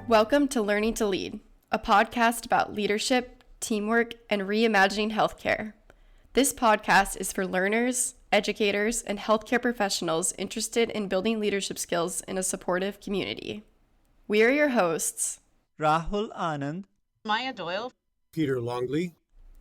Welcome to Learning to Lead, a podcast about leadership, teamwork, and reimagining healthcare. This podcast is for learners, educators, and healthcare professionals interested in building leadership skills in a supportive community. We are your hosts, Rahul Anand, Maya Doyle, Peter Longley,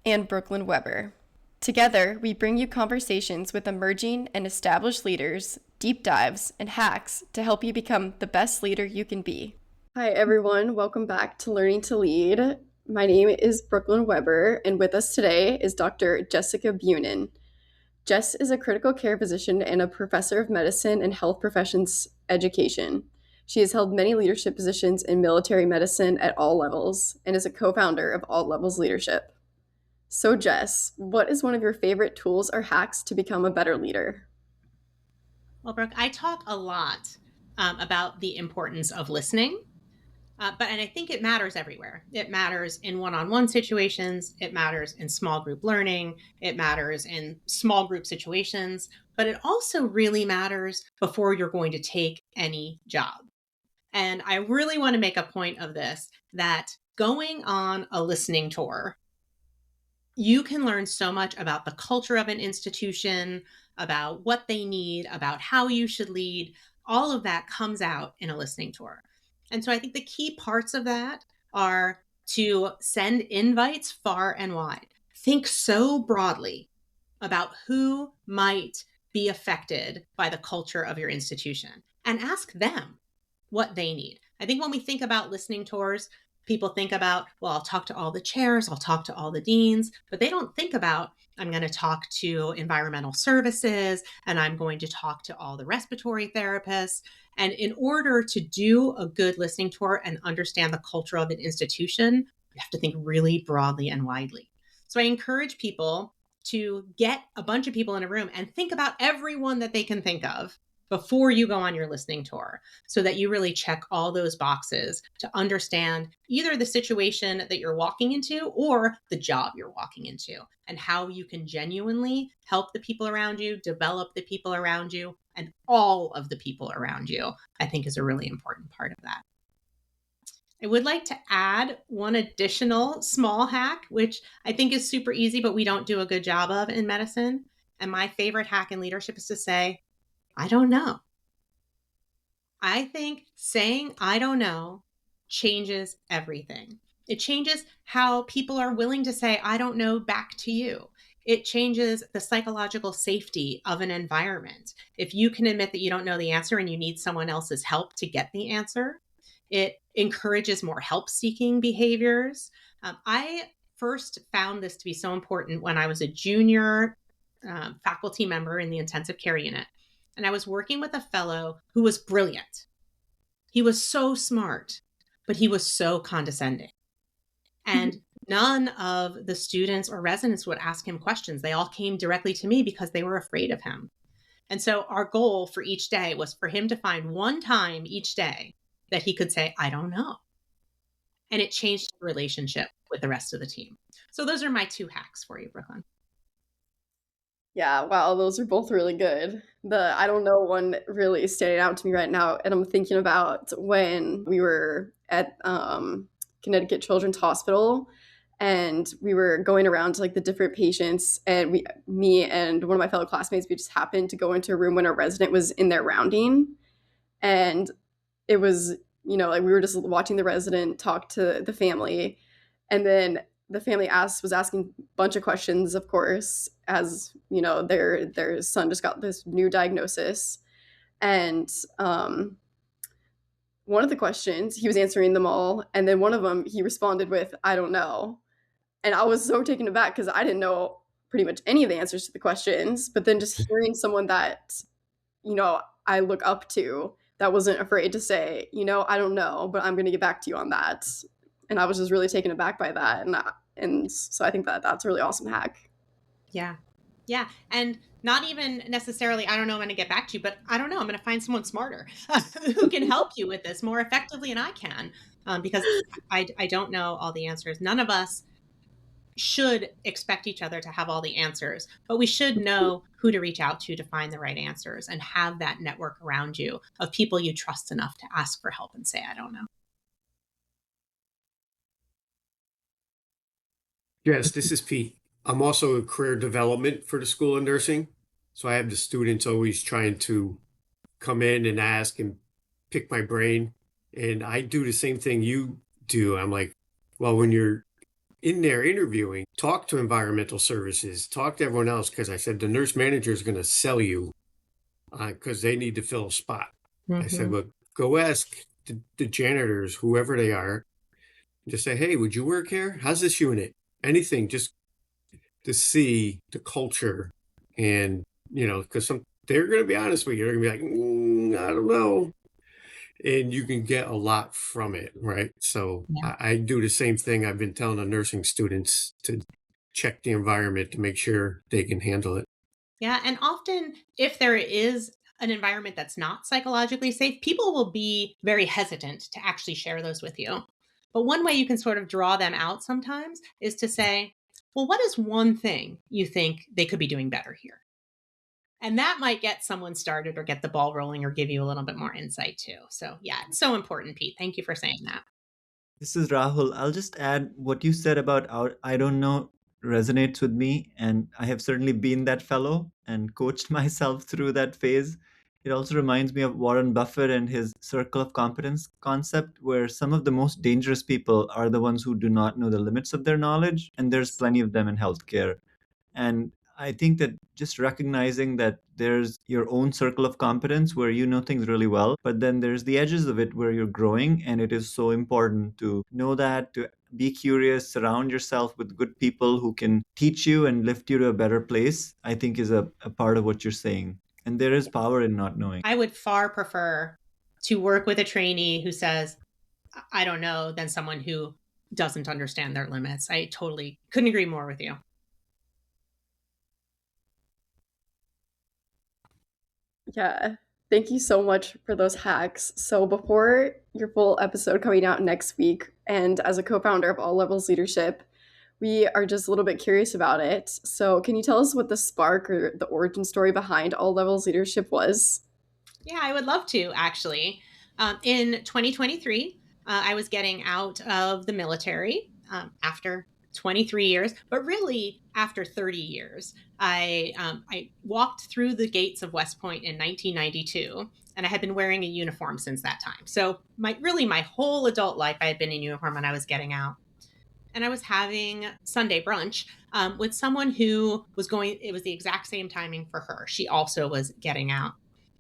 and Brooklyn Weber. Together, we bring you conversations with emerging and established leaders, deep dives, and hacks to help you become the best leader you can be. Hi, everyone. Welcome back to Learning to Lead. My name is Brooklyn Weber, and with us today is Dr. Jessica Bunin. Jess is a critical care physician and a professor of medicine and health professions education. She has held many leadership positions in military medicine at all levels and is a co-founder of All Levels Leadership. So, Jess, what is one of your favorite tools or hacks to become a better leader? Well, Brooke, I talk a lot about the importance of listening. And I think it matters everywhere. It matters in one-on-one situations. It matters in small group learning. It matters in small group situations. But it also really matters before you're going to take any job. And I really want to make a point of this, that going on a listening tour, you can learn so much about the culture of an institution, about what they need, about how you should lead. All of that comes out in a listening tour. And so I think the key parts of that are to send invites far and wide. Think so broadly about who might be affected by the culture of your institution and ask them what they need. I think when we think about listening tours, people think about, well, I'll talk to all the chairs, I'll talk to all the deans, but they don't think about, I'm going to talk to environmental services, and I'm going to talk to all the respiratory therapists. And in order to do a good listening tour and understand the culture of an institution, you have to think really broadly and widely. So I encourage people to get a bunch of people in a room and think about everyone that they can think of before you go on your listening tour, so that you really check all those boxes to understand either the situation that you're walking into or the job you're walking into, and how you can genuinely help the people around you, develop the people around you, and all of the people around you, I think is a really important part of that. I would like to add one additional small hack, which I think is super easy, but we don't do a good job of in medicine. And my favorite hack in leadership is to say, I don't know. I think saying I don't know changes everything. It changes how people are willing to say I don't know back to you. It changes the psychological safety of an environment. If you can admit that you don't know the answer and you need someone else's help to get the answer, it encourages more help-seeking behaviors. I first found this to be so important when I was a junior faculty member in the intensive care unit. And I was working with a fellow who was brilliant. He was so smart, but he was so condescending. And none of the students or residents would ask him questions. They all came directly to me because they were afraid of him. And so our goal for each day was for him to find one time each day that he could say, I don't know. And it changed the relationship with the rest of the team. So those are my two hacks for you, Brooklyn. Yeah, wow, those are both really good. The I don't know one really standing out to me right now, and I'm thinking about when we were at Connecticut Children's Hospital, and we were going around to like the different patients, and me and one of my fellow classmates, we just happened to go into a room when a resident was in there rounding, and it was, like we were just watching the resident talk to the family, and then the family was asking a bunch of questions, of course, as their son just got this new diagnosis. And one of the questions, he was answering them all. And then one of them, he responded with, I don't know. And I was so taken aback because I didn't know pretty much any of the answers to the questions. But then just hearing someone that, I look up to, that wasn't afraid to say, I don't know, but I'm going to get back to you on that. And I was just really taken aback by that. And so I think that that's a really awesome hack. Yeah. Yeah. And not even necessarily, I don't know, I'm going to get back to you, but I don't know, I'm going to find someone smarter who can help you with this more effectively than I can, because I don't know all the answers. None of us should expect each other to have all the answers, but we should know who to reach out to find the right answers and have that network around you of people you trust enough to ask for help and say, I don't know. Yes, this is Pete. I'm also a career development for the School of Nursing. So I have the students always trying to come in and ask and pick my brain. And I do the same thing you do. I'm like, well, when you're in there interviewing, talk to environmental services, talk to everyone else. Because I said the nurse manager is going to sell you because they need to fill a spot. I said, Mm-hmm. but go ask the janitors, whoever they are, just say, hey, would you work here? How's this unit? Anything, just to see the culture and, because they're going to be honest with you. They're going to be like, I don't know. And you can get a lot from it, right? So Yeah. I do the same thing. I've been telling the nursing students to check the environment to make sure they can handle it. Yeah. And often, if there is an environment that's not psychologically safe, people will be very hesitant to actually share those with you. But one way you can sort of draw them out sometimes is to say, well, what is one thing you think they could be doing better here? And that might get someone started or get the ball rolling or give you a little bit more insight too. So, yeah, it's so important, Pete. Thank you for saying that. This is Rahul. I'll just add what you said about I don't know resonates with me, and I have certainly been that fellow and coached myself through that phase. It also reminds me of Warren Buffett and his circle of competence concept, where some of the most dangerous people are the ones who do not know the limits of their knowledge, and there's plenty of them in healthcare. And I think that just recognizing that there's your own circle of competence where you know things really well, but then there's the edges of it where you're growing. And it is so important to know that, to be curious, surround yourself with good people who can teach you and lift you to a better place, I think is a part of what you're saying. And there is power in not knowing. I would far prefer to work with a trainee who says, I don't know, than someone who doesn't understand their limits. I totally couldn't agree more with you. Yeah. Thank you so much for those hacks. So, before your full episode coming out next week, and as a co founder of All Levels Leadership, we are just a little bit curious about it. So, can you tell us what the spark or the origin story behind All Levels Leadership was? Yeah, I would love to actually. In 2023, I was getting out of the military after 23 years, but really after 30 years. I walked through the gates of West Point in 1992, and I had been wearing a uniform since that time. So my whole adult life, I had been in uniform when I was getting out. And I was having Sunday brunch with someone who was going, it was the exact same timing for her. She also was getting out.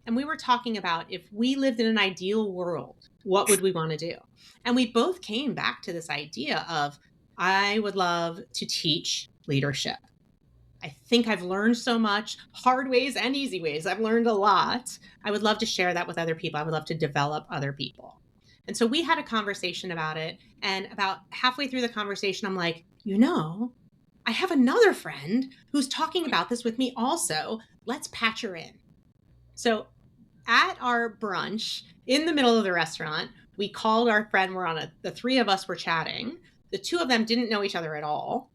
And we were talking about if we lived in an ideal world, what would we want to do? And we both came back to this idea of, I would love to teach leadership. I think I've learned so much, hard ways and easy ways. I've learned a lot. I would love to share that with other people. I would love to develop other people. And so we had a conversation about it. And about halfway through the conversation, I'm like, I have another friend who's talking about this with me also. Let's patch her in. So at our brunch in the middle of the restaurant, we called our friend. The three of us were chatting. The two of them didn't know each other at all.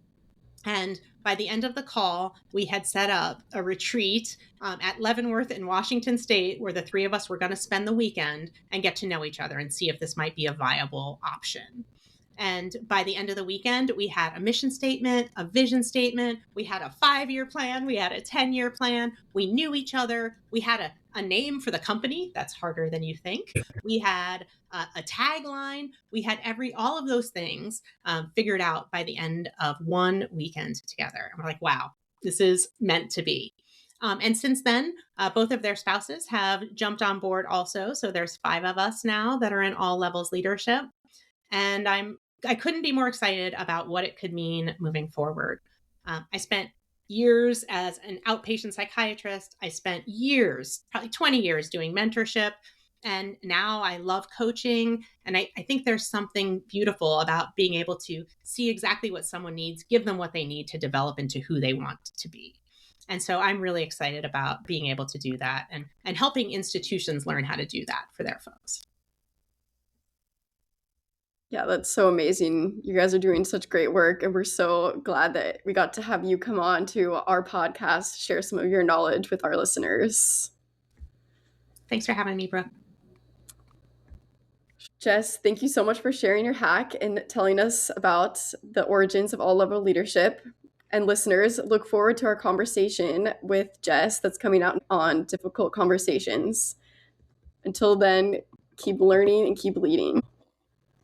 And by the end of the call, we had set up a retreat at Leavenworth in Washington State where the three of us were going to spend the weekend and get to know each other and see if this might be a viable option. And by the end of the weekend, we had a mission statement, a vision statement. We had a 5-year plan. We had a 10-year plan. We knew each other. We had a name for the company. That's harder than you think. We had a tagline. We had all of those things figured out by the end of one weekend together. And we're like, wow, this is meant to be. And since then, both of their spouses have jumped on board also. So there's 5 of us now that are in All Levels Leadership. And I couldn't be more excited about what it could mean moving forward. I spent years as an outpatient psychiatrist. I spent years, probably 20 years, doing mentorship. And now I love coaching. And I think there's something beautiful about being able to see exactly what someone needs, give them what they need to develop into who they want to be. And so I'm really excited about being able to do that and helping institutions learn how to do that for their folks. Yeah, that's so amazing. You guys are doing such great work, and we're so glad that we got to have you come on to our podcast, share some of your knowledge with our listeners. Thanks for having me, Brooke. Jess, thank you so much for sharing your hack and telling us about the origins of all level leadership. And listeners, look forward to our conversation with Jess that's coming out on Difficult Conversations. Until then, keep learning and keep leading.